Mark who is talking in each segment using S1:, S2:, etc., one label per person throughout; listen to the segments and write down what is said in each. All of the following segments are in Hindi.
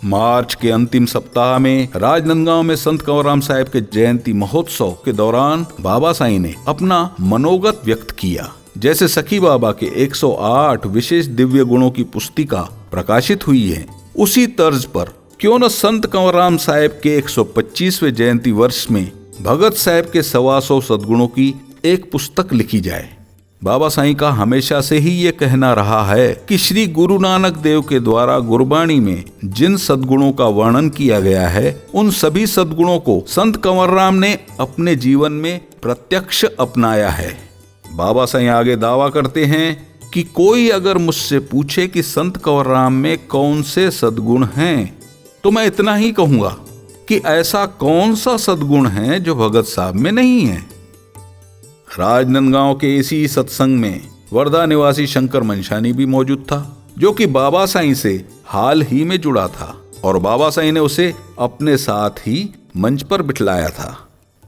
S1: मार्च के अंतिम सप्ताह में राजनांदगांव में संत कंवरराम साहिब के जयंती महोत्सव के दौरान बाबा साईं ने अपना मनोगत व्यक्त किया। जैसे सखी बाबा के 108 विशेष दिव्य गुणों की पुस्तिका प्रकाशित हुई है, उसी तर्ज पर क्यों न संत कंवरराम साहिब के 125वें जयंती वर्ष में भगत साहिब के 125 सद्गुणों की एक पुस्तक लिखी जाए। बाबा साईं का हमेशा से ही ये कहना रहा है कि श्री गुरु नानक देव के द्वारा गुरबाणी में जिन सद्गुणों का वर्णन किया गया है, उन सभी सद्गुणों को संत कंवरराम ने अपने जीवन में प्रत्यक्ष अपनाया है। बाबा साईं आगे दावा करते हैं कि कोई अगर मुझसे पूछे कि संत कंवरराम में कौन से सद्गुण हैं, तो मैं इतना ही कहूंगा कि ऐसा कौन सा सद्गुण है जो भगत साहब में नहीं है। राजनांदगांव के इसी सत्संग में वर्धा निवासी शंकर मंशानी भी मौजूद था, जो कि बाबा साईं से हाल ही में जुड़ा था और बाबा साईं ने उसे अपने साथ ही मंच पर बिठलाया था।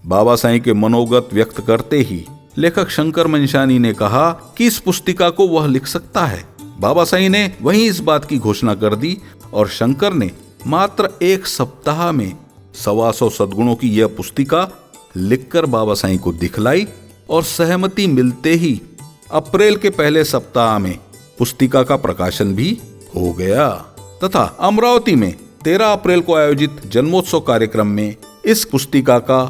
S1: बाबा साईं के मनोगत व्यक्त करते ही लेखक शंकर मंशानी ने कहा कि इस पुस्तिका को वह लिख सकता है। बाबा साईं ने वहीं इस बात की घोषणा कर दी और शंकर ने मात्र 1 सप्ताह में 125 सद्गुणों की यह पुस्तिका लिखकर बाबा साईं को दिखलाई और सहमति मिलते ही अप्रैल के पहले सप्ताह में पुस्तिका का प्रकाशन भी हो गया तथा अमरावती में 13 अप्रैल को आयोजित जन्मोत्सव कार्यक्रम में इस पुस्तिका का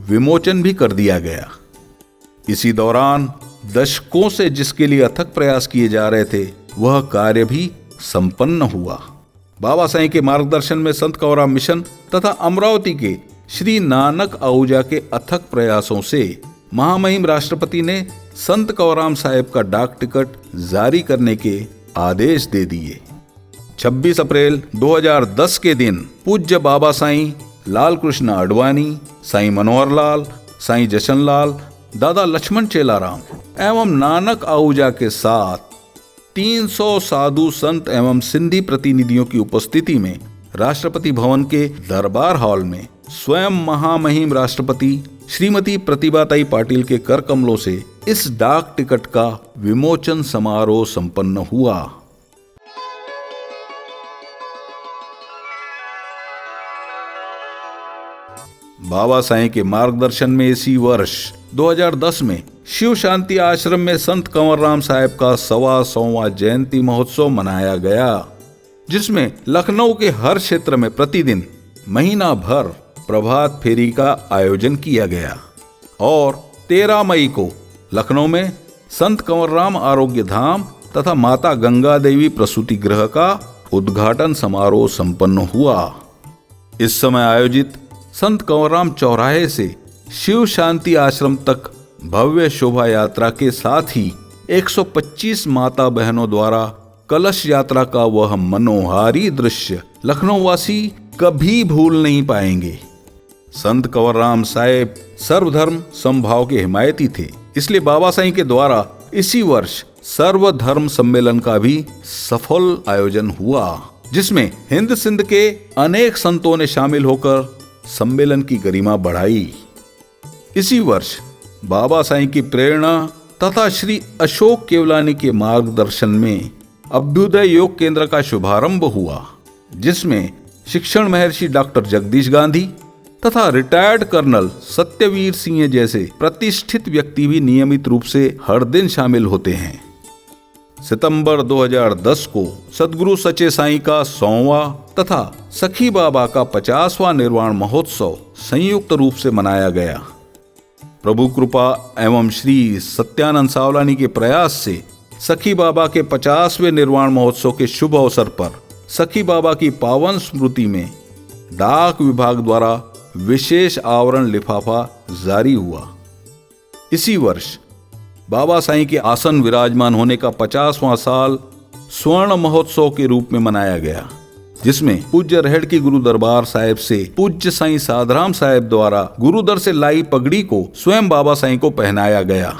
S1: विमोचन भी कर दिया गया। इसी दौरान दशकों से जिसके लिए अथक प्रयास किए जा रहे थे, वह कार्य भी संपन्न हुआ। बाबा साईं के मार्गदर्शन में संत कंवरराम मिशन तथा अमरावती के श्री नानक आहूजा के अथक प्रयासों से महामहिम राष्ट्रपति ने संत कंवरराम साहिब का डाक टिकट जारी करने के आदेश दे दिए। 26 अप्रैल 2010 के दिन पूज्य बाबा साईं लाल कृष्ण आडवाणी, साईं मनोहर लाल, साईं जशन लाल, दादा लक्ष्मण चेलाराम एवं नानक आहूजा के साथ 300 साधु संत एवं सिंधी प्रतिनिधियों की उपस्थिति में राष्ट्रपति भवन के दरबार हॉल में स्वयं महामहिम राष्ट्रपति श्रीमती प्रतिभाताई पाटिल के कर कमलों से इस डाक टिकट का विमोचन समारोह संपन्न हुआ। बाबा साईं के मार्गदर्शन में इसी वर्ष 2010 में शिव शांति आश्रम में संत कंवरराम साहिब का 125वां जयंती महोत्सव मनाया गया, जिसमें लखनऊ के हर क्षेत्र में प्रतिदिन महीना भर प्रभात फेरी का आयोजन किया गया और 13 मई को लखनऊ में संत कंवरराम आरोग्य धाम तथा माता गंगा देवी प्रसूति गृह का उद्घाटन समारोह संपन्न हुआ। इस समय आयोजित संत कंवरराम चौराहे से शिव शांति आश्रम तक भव्य शोभा यात्रा के साथ ही 125 माता बहनों द्वारा कलश यात्रा का वह मनोहारी दृश्य लखनऊ वासी कभी भूल नहीं पाएंगे। संत कंवरराम साहिब सर्वधर्म समभाव के हिमायती थे, इसलिए बाबा साईं के द्वारा इसी वर्ष सर्वधर्म सम्मेलन का भी सफल आयोजन हुआ, जिसमें हिंद सिंध के अनेक संतों ने शामिल होकर सम्मेलन की गरिमा बढ़ाई। इसी वर्ष बाबा साईं की प्रेरणा तथा श्री अशोक केवलानी के मार्गदर्शन में अभ्युदय योग केंद्र का शुभारंभ हुआ, जिसमें शिक्षण महर्षि डॉक्टर जगदीश गांधी तथा रिटायर्ड कर्नल सत्यवीर सिंह जैसे प्रतिष्ठित व्यक्ति भी नियमित रूप से हर दिन शामिल होते हैं। सितंबर 2010 को सद्गुरु सच्चे साईं का 100वां तथा सखी बाबा का 50वां निर्वाण महोत्सव संयुक्त रूप से मनाया गया। प्रभु कृपा एवं श्री सत्यानंद सावलानी के प्रयास से सखी बाबा के 50वें निर्वाण महोत्सव के शुभ अवसर पर सखी बाबा की पावन स्मृति में डाक विभाग द्वारा विशेष आवरण लिफाफा जारी हुआ। इसी वर्ष बाबा साईं के आसन विराजमान होने का 50वां साल स्वर्ण महोत्सव के रूप में मनाया गया, जिसमें पूज्य रहड़ की गुरु दरबार साहिब से पूज्य साईं साधराम साहिब द्वारा गुरुदर से लाई पगड़ी को स्वयं बाबा साईं को पहनाया गया।